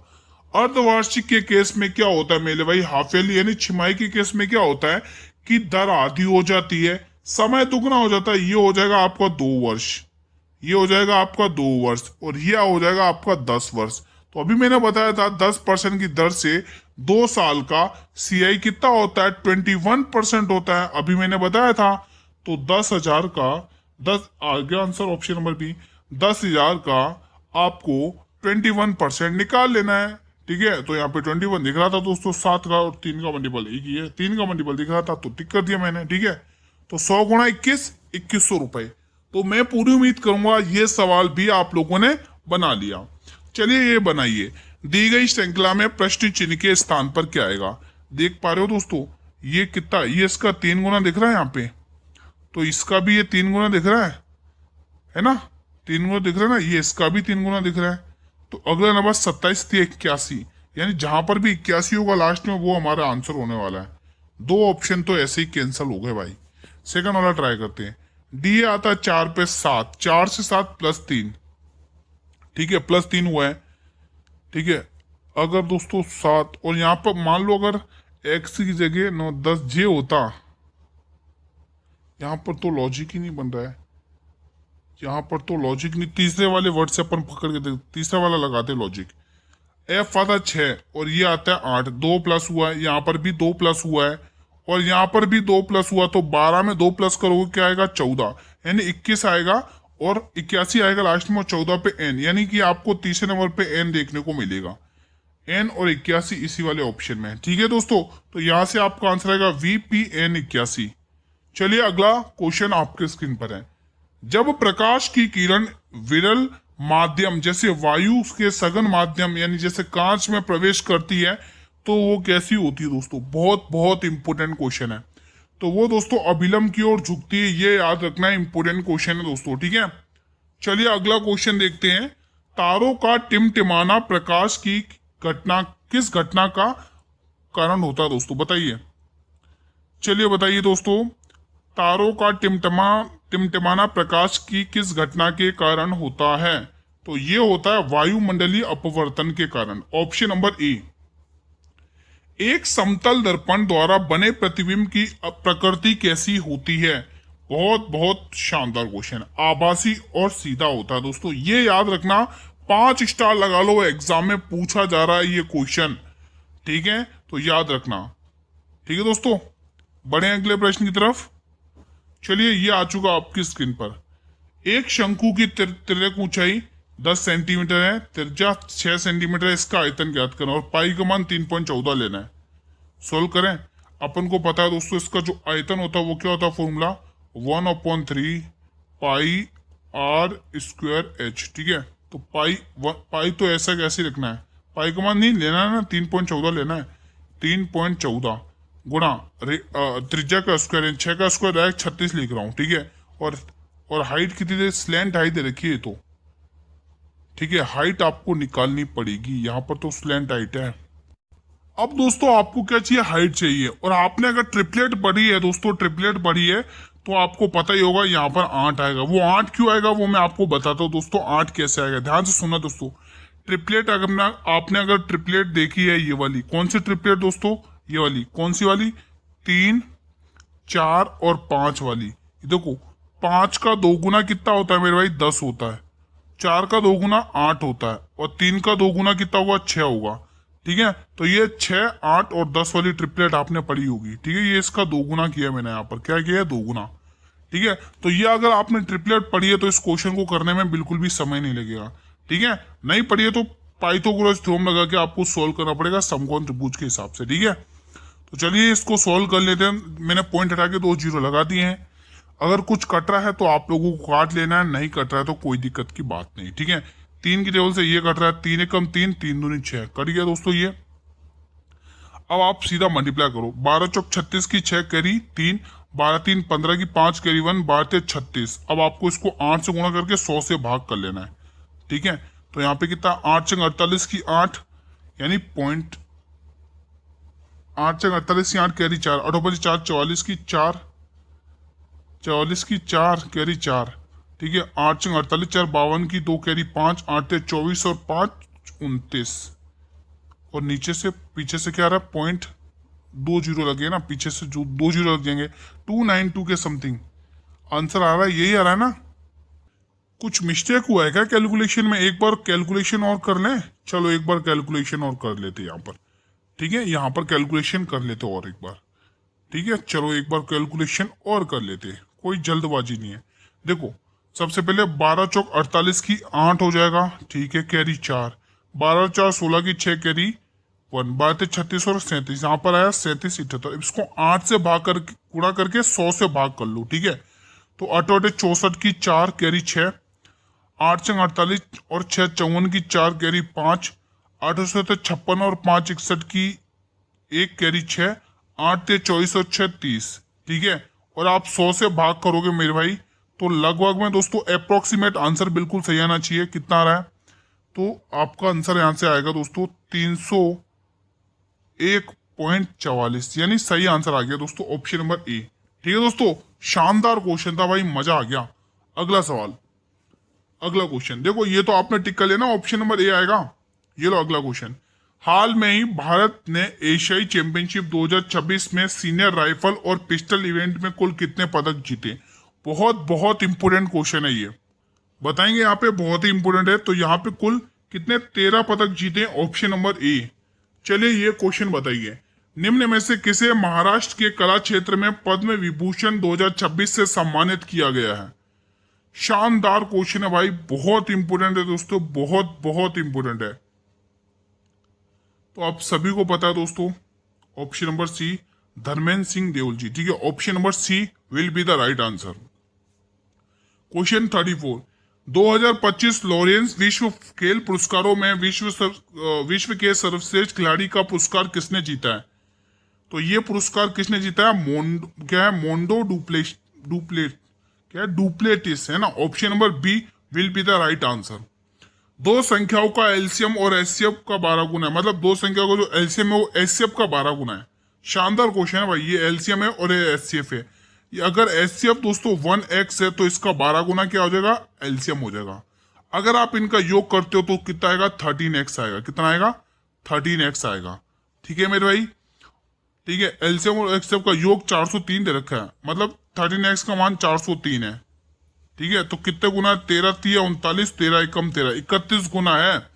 अर्धवार्षिक के केस में क्या होता है मेरे भाई, हाफ ईयरली यानी छमाही के केस में क्या होता है कि दर आधी हो जाती है, समय दुगना हो जाता है। ये हो जाएगा आपका 2 वर्ष, ये हो जाएगा आपका 2 वर्ष, और यह हो जाएगा आपका 10 वर्ष। तो अभी मैंने बताया था 10% की दर से 2 साल का CI कितना होता है, 21% होता है, अभी मैंने बताया था। तो 10,000 का 10 आ गया आंसर ऑप्शन नंबर बी। 10,000 का आपको 21% निकाल लेना है, ठीक है। तो यहाँ पे 21 दिख रहा था दोस्तों, 7 का और 3 का मल्टीपल एक ही है, 3 का मल्टीपल दिख रहा था तो टिक कर दिया मैंने, ठीक है। तो 100 गुणा 21, 2100 रुपए। तो मैं पूरी उम्मीद करूंगा ये सवाल भी आप लोगों ने बना लिया। चलिए ये बनाइए, दी गई श्रृंखला में प्रश्न चिन्ह के स्थान पर क्या आएगा। देख पा रहे हो दोस्तों, ये कितना, ये इसका 3 गुना दिख रहा है यहाँ पे, तो इसका भी ये 3 गुना दिख रहा है ना, 3 गुना दिख रहा है ना, ये इसका भी 3 गुना दिख रहा है। तो अगला नंबर 27 थी 81, यानी जहां पर भी 81 होगा लास्ट में वो हमारा आंसर होने वाला है। 2 ऑप्शन तो ऐसे ही कैंसिल हो गए भाई। सेकंड वाला ट्राई करते हैं। डी आता है 4 पे 7, 4 से 7 प्लस 3, ठीक है, प्लस 3 हुआ है, ठीक है। अगर दोस्तों 7 और यहाँ पर मान लो अगर x की जगह 9 10 जे होता, यहाँ पर तो लॉजिक ही नहीं बन रहा है, यहाँ पर तो लॉजिक नहीं। तीसरे वाले वर्ड से अपन पकड़ के देख, तीसरा वाला लगाते लॉजिक। f आता 6 और ये आता है 8, 2 प्लस हुआ है, यहाँ पर भी 2 प्लस हुआ है और यहाँ पर भी 2 प्लस हुआ, तो 12 में 2 प्लस करोगे क्या आएगा, 14, यानी 21 आएगा और 81 आएगा लास्ट में, और 14 पे n, यानी कि आपको तीसरे नंबर पे n देखने को मिलेगा। n और 81 इसी वाले ऑप्शन में है, ठीक है दोस्तों। तो यहां से आपका आंसर आएगा VPN 81। चलिए अगला क्वेश्चन आपके स्क्रीन पर है। जब प्रकाश की किरण विरल माध्यम जैसे वायु के सघन माध्यम यानी जैसे कांच में प्रवेश करती है तो वो कैसी होती है दोस्तों, बहुत बहुत इंपोर्टेंट क्वेश्चन है। तो वो दोस्तों अभिलंब की ओर झुकती है, ये याद रखना इंपोर्टेंट क्वेश्चन है दोस्तों, ठीक है। चलिए अगला क्वेश्चन देखते हैं। तारों का टिमटिमाना प्रकाश की घटना किस घटना का कारण होता है दोस्तों, बताइए। चलिए बताइए दोस्तों, तारों का टिमटिमाना प्रकाश की किस घटना के कारण होता है। तो ये होता है वायुमंडलीय अपवर्तन के कारण। Option number A. एक समतल दर्पण द्वारा बने प्रतिबिंब की प्रकृति कैसी होती है। बहुत बहुत शानदार क्वेश्चन, आभासी और सीधा होता है दोस्तों, ये याद रखना, 5 स्टार लगा लो, एग्जाम में पूछा जा रहा है ये क्वेश्चन, ठीक है, तो याद रखना, ठीक है दोस्तों। बढ़े अगले प्रश्न की तरफ। चलिए ये आ चुका आपकी स्क्रीन पर। एक शंकु की तिर्यक ऊंचाई 10 सेंटीमीटर है, त्रिज्या 6 सेंटीमीटर है, इसका आयतन ज्ञात करना और पाई का मान 3.14 लेना है। सोल्व करें। अपन को पता है दोस्तों इसका जो आयतन होता है वो क्या होता है, formula 1/3 pi R square H, ठीक है। तो पाई तो ऐसा कैसे रखना है, पाई का मान नहीं लेना है ना, 3.14 लेना है। 3.14 गुणा त्रिज्या का स्क्वायर, 6 का स्क्वायर डायरेक्ट 36 लिख रहा हूँ, ठीक है। और हाइट कितनी दे, स्लैंट हाइट दे रखी है तो, ठीक है, हाइट आपको निकालनी पड़ेगी, यहाँ पर तो स्लैंट हाइट है। अब दोस्तों आपको क्या चाहिए, हाइट चाहिए, और आपने अगर ट्रिपलेट पढ़ी है दोस्तों, ट्रिपलेट पढ़ी है तो आपको पता ही होगा यहाँ पर 8 आएगा। वो 8 क्यों आएगा वो मैं आपको बताता हूँ दोस्तों, 8 कैसे आएगा, ध्यान से सुनना दोस्तों। ट्रिपलेट आपने अगर ट्रिपलेट देखी है, ये वाली कौन सी ट्रिपलेट दोस्तों, ये वाली कौन सी वाली, 3, 4 और 5 वाली। देखो 5 का 2 गुना कितना होता है मेरे भाई? 10 होता है। 4 का 2 गुना 8 होता है और 3 का 2 गुना कितना होगा? 6 होगा। ठीक है, तो ये 6, 8 और 10 वाली ट्रिपलेट आपने पढ़ी होगी। ठीक है, ये इसका 2 गुना किया मैंने यहाँ पर। क्या किया है? 2 गुना। ठीक है, तो ये अगर आपने ट्रिपलेट पढ़ी है तो इस क्वेश्चन को करने में बिल्कुल भी समय नहीं लगेगा। ठीक है, नहीं पढ़ी है तो पाइथागोरस थ्योरम लगा के आपको सोल्व करना पड़ेगा समकोण त्रिभुज के हिसाब से। ठीक है, तो चलिए इसको सोल्व कर लेते हैं। मैंने पॉइंट हटा के 2 जीरो लगा दिए हैं। अगर कुछ कट रहा है तो आप लोगों को काट लेना है, नहीं कट रहा है तो कोई दिक्कत की बात नहीं। ठीक है, 3 की टेबल से ये कट रहा है, 3 एकम 3, 3 दूनी 6 कट गया दोस्तों ये। अब आप सीधा मल्टीप्लाई करो। 12 चौक 36 की 6 कैरी 3, 12 3 15 की 5 कैरी 1, 12 3 36। अब आपको इसको 8 से गुणा करके 100 से भाग कर लेना है। ठीक है, तो यहाँ पे कितना? 8 चंग 48 की 8 यानी पॉइंट 8 चंग 48 की 8 कैरी 4, 8 5 4 44 की 4, 44 की 4 कैरी 4। ठीक है, 8 चंग 48 4 52 की 2 कैरी 5, 8 24 और 5 29। और नीचे से पीछे से क्या आ रहा है? पॉइंट 2 जीरो लगे ना, पीछे से जो 2 जीरो लग जाएंगे 292 के समथिंग आंसर आ रहा है। यही आ रहा है ना? कुछ मिस्टेक हुआ है क्या कैलकुलेशन में? एक बार कैलकुलेशन और कर लें। चलो एक बार कैलकुलेशन और कर लेते यहाँ पर। ठीक है, यहाँ पर कैलकुलेशन कर लेते और एक बार। ठीक है, चलो एक बार कैलकुलेशन और कर लेते, कोई जल्दबाजी नहीं है। देखो सबसे पहले 12 चौक 48 की 8 हो जाएगा। ठीक है, कैरी 4, 12 4 16 की 6 कैरी 1, 12 36 और 37। यहाँ पर आया 37 78। इसको 8 से भाग कर गुणा करके 100 से भाग कर लो। ठीक है, तो 8 8 64 की 4 कैरी 6, 8 चंग 48 और 6 54 की 4 कैरी 5, 8 56 और 5 61 की 1 कैरी 6, 8 24 और 6 30। ठीक है, और आप 100 से भाग करोगे मेरे भाई तो लगभग में दोस्तों अप्रोक्सीमेट आंसर बिल्कुल सही आना चाहिए। कितना आ रहा है? तो आपका आंसर यहां से आएगा दोस्तों 301.44, यानी सही आंसर आ गया दोस्तों ऑप्शन नंबर ए। ठीक है दोस्तों, शानदार क्वेश्चन था भाई, मजा आ गया। अगला सवाल, अगला क्वेश्चन देखो, ये तो आपने टिक कर लेना, ऑप्शन नंबर ए आएगा। ये लो अगला क्वेश्चन। हाल में ही भारत ने एशियाई चैंपियनशिप 2026 में सीनियर राइफल और पिस्टल इवेंट में कुल कितने पदक जीते? बहुत बहुत इंपोर्टेंट क्वेश्चन है ये, बताएंगे यहाँ पे, बहुत ही इंपोर्टेंट है। तो यहाँ पे कुल कितने? 13 पदक जीते, ऑप्शन नंबर ए। चलिए ये क्वेश्चन बताइए, निम्न में से किसे महाराष्ट्र के कला क्षेत्र में पद्म विभूषण 2026 से सम्मानित किया गया है? शानदार क्वेश्चन है भाई, बहुत इंपोर्टेंट है दोस्तों, बहुत बहुत इंपोर्टेंट है। तो आप सभी को पता है दोस्तों, option number C Dharmendra Singh Deol ji. ठीक है, option number C will be the right answer. Question 34, 2025 Lawrence विश्व खेल पुरस्कारों में विश्व के सर्वश्रेष्ठ खिलाड़ी का पुरस्कार किसने जीता है? तो ये पुरस्कार किसने जीता है? मोंडो डुप्लेटिस है ना। Option number B will be the right answer. दो संख्याओं का एलसीएम और एचसीएफ का 12 गुना है, मतलब दो संख्याओं का जो एलसीएम है वो एचसीएफ का 12 गुना है। शानदार क्वेश्चन है भाई, ये एलसीएम है और ये एचसीएफ है। अगर एचसीएफ दोस्तों 1x है तो इसका 12 गुना क्या हो जाएगा? एलसीएम हो जाएगा। अगर आप इनका योग करते हो तो कितना आएगा? 13x आएगा। कितना आएगा? 13x आएगा। ठीक है मेरे भाई, ठीक है। एलसीएम और एचसीएफ का योग 403 दे रखा है, मतलब 13x का मान 403 है। ठीक है, तो कितने गुना? 13 3 39, 13 एकम 13, 31 गुना है।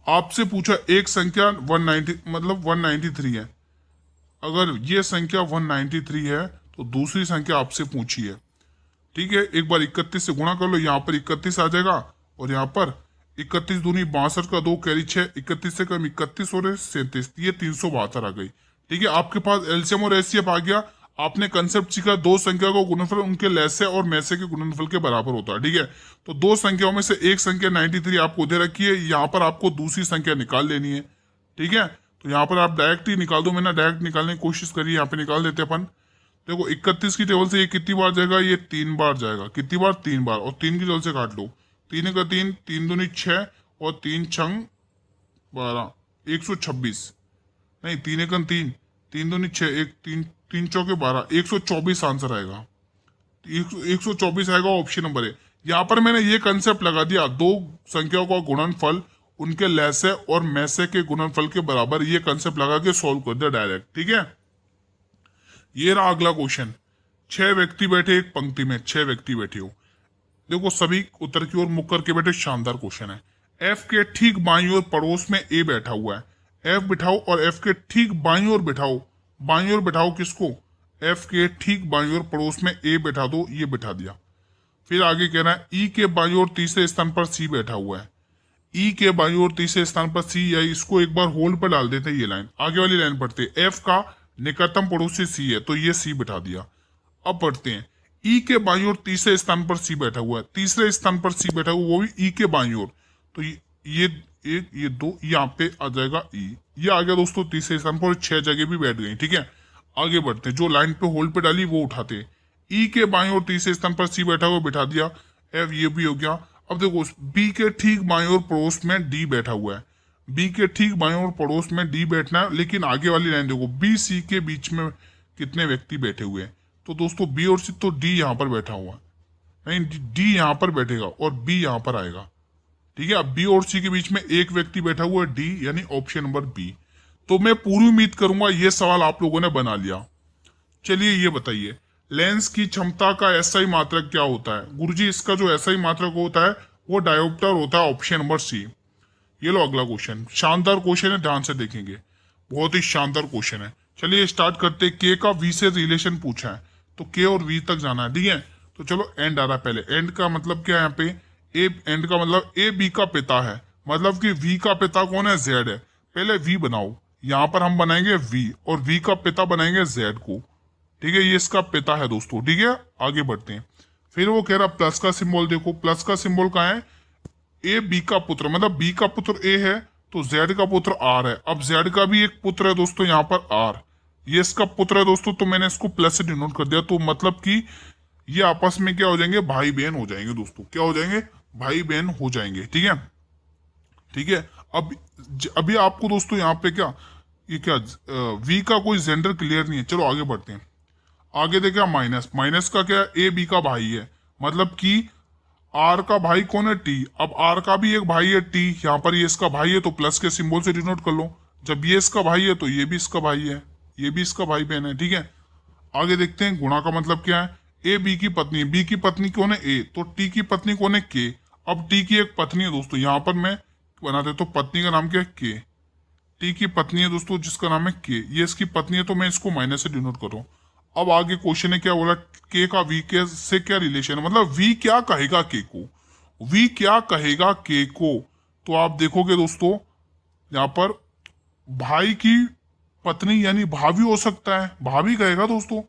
आपसे पूछा एक संख्या 190 मतलब 193 है, अगर ये संख्या 193 है तो दूसरी संख्या आपसे पूछी है। ठीक है, एक बार 31 से गुणा कर लो, यहाँ पर 31 आ जाएगा और यहाँ पर 31 दूनी 62 का 2 कैरी 6, 31 से कम 31 और 37, ये 372 आ गई। ठीक है, आपके पास एलसीएम और एचसीएफ आ गया। आपने कंसेप्ट सीखा, दो संख्या का गुणनफल उनके लहसे और मैसे के गुणनफल के बराबर होता है। ठीक है, तो दो संख्याओं में से एक संख्या 93 आपको दे रखी है, यहाँ पर आपको दूसरी संख्या निकाल लेनी है। ठीक है, तो यहाँ पर आप डायरेक्ट ही निकाल दो, मैंने डायरेक्ट निकालने की कोशिश करी, यहाँ पे निकाल देते अपन। देखो 31 की टेबल से ये कितनी बार जाएगा? ये 3 बार जाएगा। कितनी बार? 3 बार। और 3 की टेबल से काट लो, 3 का 3, 3 दूनी 6 और 3 छंग 12, 126 नहीं, 3 एकम 3, 3 दूनी 6, 3 चौके 12, 124 आंसर आएगा। 124 आएगा, ऑप्शन नंबर है। यहाँ पर मैंने ये कंसेप्ट लगा दिया, दो संख्याओं का गुणनफल उनके लहसे और मैसे के गुणनफल के बराबर, ये कंसेप्ट लगा के सॉल्व कर दिया डायरेक्ट। ठीक है, ये रहा अगला क्वेश्चन। 6 व्यक्ति बैठे एक पंक्ति में, 6 व्यक्ति बैठे हो, देखो सभी उत्तर की ओर मुख करके बैठे। शानदार क्वेश्चन है। एफ के ठीक बाईं ओर पड़ोस में ए बैठा हुआ है। एफ बिठाओ और एफ के ठीक बाईं ओर बिठाओ। बाईं ओर बिठाओ किसको? एफ के ठीक बाईं ओर पड़ोस में ए बैठा दो, ये बिठा दिया। फिर आगे कह रहा है ई के बाईं ओर तीसरे स्थान पर सी बैठा हुआ है। ई के बाईं ओर तीसरे स्थान पर सी, या इसको एक बार होल्ड पर डाल देते हैं। ये लाइन, आगे वाली लाइन पढ़ते हैं। एफ का निकटतम पड़ोसी सी है, तो ये सी बिठा दिया। अब पढ़ते हैं ई के बाईं ओर तीसरे स्थान पर सी बैठा हुआ है। तीसरे स्थान पर सी बैठा हुआ, वो भी ई के बाईं ओर, तो ये एक, ये दो, यहाँ पे आ जाएगा ई। ये आ गया दोस्तों तीसरे स्थान पर, 6 जगह भी बैठ गई। ठीक है, आगे बढ़ते हैं। जो लाइन पे होल्ड पे डाली वो उठाते हैं। ई के बाईं ओर तीसरे स्थान पर सी बैठा हुआ, बिठा दिया। एफ ये भी हो गया। अब देखो बी के ठीक बाईं ओर पड़ोस में डी बैठा हुआ है। बी के ठीक बाईं ओर पड़ोस में डी बैठना है, लेकिन आगे वाली लाइन देखो, बी सी के बीच में कितने व्यक्ति बैठे हुए हैं। तो दोस्तों बी और सी, तो डी यहाँ पर बैठा हुआ है, नहीं डी यहाँ पर बैठेगा और बी यहाँ पर आएगा। ठीक है, अब बी और सी के बीच में एक व्यक्ति बैठा हुआ है, डी, यानी ऑप्शन नंबर बी। तो मैं पूरी उम्मीद करूंगा ये सवाल आप लोगों ने बना लिया। चलिए ये बताइए, लेंस की क्षमता का एसआई मात्रक क्या होता है? गुरुजी इसका जो एसआई मात्रक होता है वो डायोप्टर होता है, ऑप्शन नंबर सी। ये लो अगला क्वेश्चन, शानदार क्वेश्चन है, ध्यान से देखेंगे, बहुत ही शानदार क्वेश्चन है। चलिए स्टार्ट करते। के का वी से रिलेशन पूछा है, तो के और वी तक जाना है। ठीक है, तो चलो एंड आ रहा है पहले। एंड का मतलब क्या है यहाँ पे? ए, एंड का मतलब ए बी का पिता है, मतलब कि वी का पिता कौन है? जेड है। पहले वी बनाओ, यहाँ पर हम बनाएंगे वी, और वी का पिता बनाएंगे जेड को। ठीक है, ये इसका पिता है दोस्तों। ठीक है, आगे बढ़ते हैं। फिर वो कह रहा प्लस का सिंबल देखो, प्लस का सिंबल कहाँ है? ए बी का पुत्र, मतलब बी का पुत्र ए है, तो जेड का पुत्र आर है। अब जेड का भी एक पुत्र है दोस्तों यहाँ पर आर, ये इसका पुत्र है दोस्तों, तो मैंने इसको प्लस से डिनोट कर दिया। तो मतलब कि ये आपस में क्या हो जाएंगे? भाई बहन हो जाएंगे दोस्तों। क्या हो जाएंगे? भाई बहन हो जाएंगे। ठीक है, ठीक है। अब अभी आपको दोस्तों यहाँ पे क्या, ये क्या वी का कोई जेंडर क्लियर नहीं है। चलो आगे बढ़ते हैं। आगे देखा माइनस, माइनस का क्या? ए बी का भाई है, मतलब कि आर का भाई कौन है? टी। अब आर का भी एक भाई है टी, यहाँ पर ये इसका भाई है, तो प्लस के सिंबल से डिनोट कर लो। जब ये इसका भाई है तो ये भी इसका भाई है, ये भी इसका भाई बहन है। ठीक है, आगे देखते हैं। गुणा का मतलब क्या है? ए बी की पत्नी, बी की पत्नी कौन है? ए, तो टी की पत्नी कौन है? के। अब टी की एक पत्नी है दोस्तों, यहाँ पर मैं बना देता हूँ, पत्नी का नाम क्या है? के। टी की पत्नी है दोस्तों जिसका नाम है के, ये इसकी पत्नी है, तो मैं इसको माइनस से डिनोट कर रहा हूँ। अब आगे क्वेश्चन है, क्या बोला? के का वी के से क्या रिलेशन है, मतलब वी क्या कहेगा के को, वी क्या कहेगा के को। तो आप देखोगे दोस्तों यहाँ पर भाई की पत्नी यानी भाभी हो सकता है, भाभी कहेगा दोस्तों,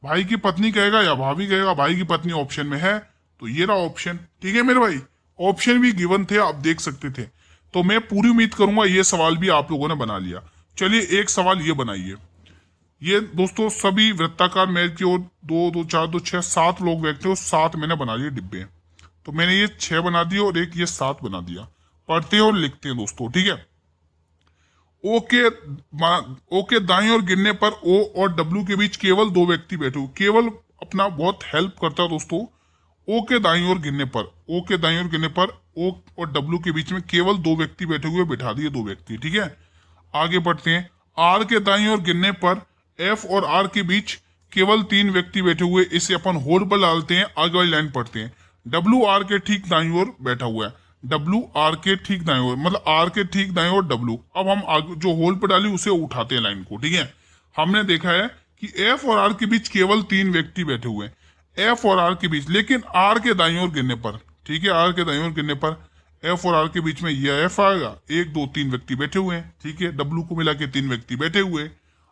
भाई की पत्नी कहेगा या भाभी कहेगा। भाई की पत्नी ऑप्शन में है, तो ये रहा ऑप्शन। ठीक है मेरे भाई, ऑप्शन भी गिवन थे, आप देख सकते थे। तो मैं पूरी उम्मीद करूंगा ये सवाल भी आप लोगों ने बना लिया। चलिए एक सवाल ये बनाइए। ये दोस्तों सभी वृत्ताकार मेल की ओर 2 2 4 2 6 7 लोग बैठते हो, 7 मैंने बना लिए डिब्बे। तो मैंने ये 6 बना दिए और एक ये 7 बना दिया। पढ़ते हैं और लिखते हैं दोस्तों। ठीक है, ओ के दाईं ओर गिरने पर ओ और डब्ल्यू के बीच केवल 2 व्यक्ति बैठे हुए। केवल अपना बहुत हेल्प करता है दोस्तों। ओ के दाईं ओर गिरने पर, ओ के दाईं ओर गिरने पर ओ और डब्ल्यू के बीच में केवल 2 व्यक्ति बैठे हुए, बिठा दिए 2 व्यक्ति। ठीक है, आगे बढ़ते हैं। आर के दाईं ओर गिरने पर एफ और आर के बीच केवल 3 व्यक्ति बैठे हुए, इसे अपन होल्ड पर डालते हैं। आगे वाली लाइन पढ़ते हैं। डब्ल्यू आर के ठीक दाईं ओर बैठा हुआ है, डब्ल्यू आर के ठीक दाईं ओर, मतलब आर के ठीक दाईं ओर डब्ल्यू। अब हम आगे जो होल्ड पर डाली उसे उठाते हैं लाइन को। ठीक है, हमने देखा है कि एफ और आर के बीच केवल 3 व्यक्ति बैठे हुए हैं, एफ और आर के बीच, लेकिन आर के दाईं ओर गिरने पर, ठीक है, आर के दाईं ओर गिरने पर एफ और आर के बीच में यह एफ आएगा, 1 2 3 व्यक्ति बैठे हुए हैं। ठीक है, डब्ल्यू को मिला के 3 व्यक्ति बैठे हुए।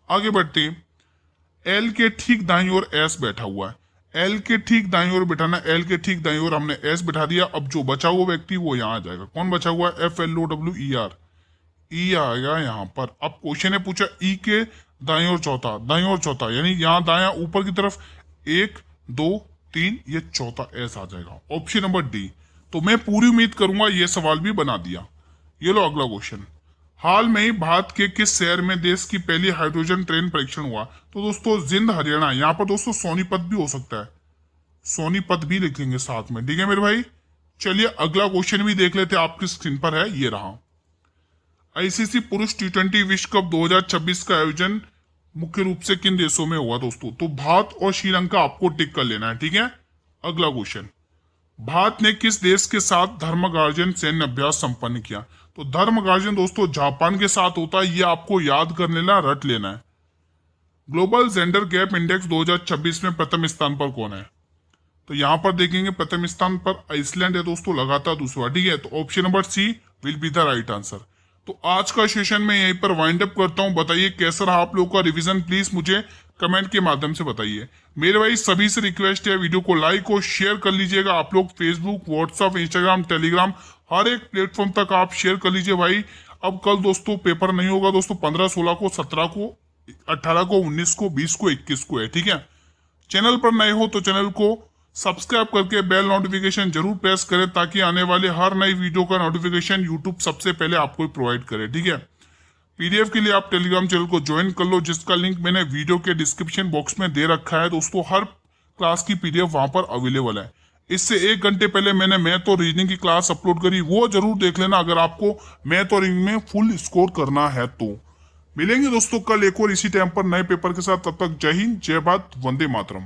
आगे बढ़ते हैं। एल के ठीक दाईं ओर एस बैठा हुआ है, एल के ठीक दाईं ओर बिठाना, एल के ठीक दाईं ओर हमने एस बिठा दिया। अब जो बचा हुआ व्यक्ति वो यहाँ आ जाएगा। कौन बचा हुआ है? F L O W E R, E आएगा यहाँ पर। अब क्वेश्चन ने पूछा ई के दाईं ओर चौथा, दाईं ओर चौथा यानी यहाँ दाया ऊपर की तरफ 1 2 3, ये चौथा एस आ जाएगा, ऑप्शन नंबर डी। तो मैं पूरी उम्मीद करूंगा ये सवाल भी बना दिया। ये लो अगला क्वेश्चन। हाल में ही भारत के किस शहर में देश की पहली हाइड्रोजन ट्रेन परीक्षण हुआ? तो दोस्तों जिंद हरियाणा। यहाँ पर दोस्तों सोनीपत भी हो सकता है, सोनीपत भी लिखेंगे साथ में। ठीक है मेरे भाई, चलिए अगला क्वेश्चन भी देख लेते हैं, आपकी स्क्रीन पर है, ये रहा। आईसीसी पुरुष T20 विश्व कप 2026 का आयोजन मुख्य रूप से किन देशों में होगा दोस्तों? तो भारत और श्रीलंका आपको टिक कर लेना है, ठीक है। अगला क्वेश्चन, भारत ने किस देश के साथ धर्मगार्जन सैन्य अभ्यास संपन्न किया? तो धर्मगार्जन दोस्तों जापान के साथ होता है, ये आपको याद कर लेना, रट लेना है। ग्लोबल जेंडर गैप इंडेक्स 2026 में प्रथम स्थान पर कौन है? तो यहां पर देखेंगे प्रथम स्थान पर आइसलैंड है दोस्तों, लगातार दूसरा, ठीक है। तो option number C will be the right answer. तो आज का सेशन मैं यहीं पर वाइंड अप करता हूं। बताइए कैसा रहा आप लोगों का रिवीजन, प्लीज मुझे कमेंट के माध्यम से बताइए। मेरे भाई सभी से रिक्वेस्ट है, वीडियो को लाइक और शेयर कर लीजिएगा। आप लोग फेसबुक, व्हाट्सएप, इंस्टाग्राम, टेलीग्राम हर एक प्लेटफॉर्म तक आप शेयर कर लीजिए भाई। अब कल दोस्तों पेपर नहीं होगा दोस्तों, 15, 16 को, 17 को, 18 को, 19 को, 20 को, 21 को है, ठीक है। चैनल पर नए हो तो चैनल को सब्सक्राइब करके बेल नोटिफिकेशन जरूर प्रेस करें, ताकि आने वाले हर नई वीडियो का नोटिफिकेशन यूट्यूब सबसे पहले आपको प्रोवाइड करे, ठीक है। पीडीएफ के लिए आप टेलीग्राम चैनल को ज्वाइन कर लो, जिसका लिंक मैंने वीडियो के डिस्क्रिप्शन बॉक्स में दे रखा है दोस्तों। हर क्लास की पीडीएफ वहां पर अवेलेबल है। इससे 1 घंटे पहले मैंने मैथ और रीजनिंग की क्लास अपलोड करी, वो जरूर देख लेना अगर आपको मैथ और रीजनिंग में फुल स्कोर करना है तो। मिलेंगे दोस्तों कल एक और इसी टाइम पर नए पेपर के साथ, तब तक जय हिंद, जय भारत, वंदे मातरम।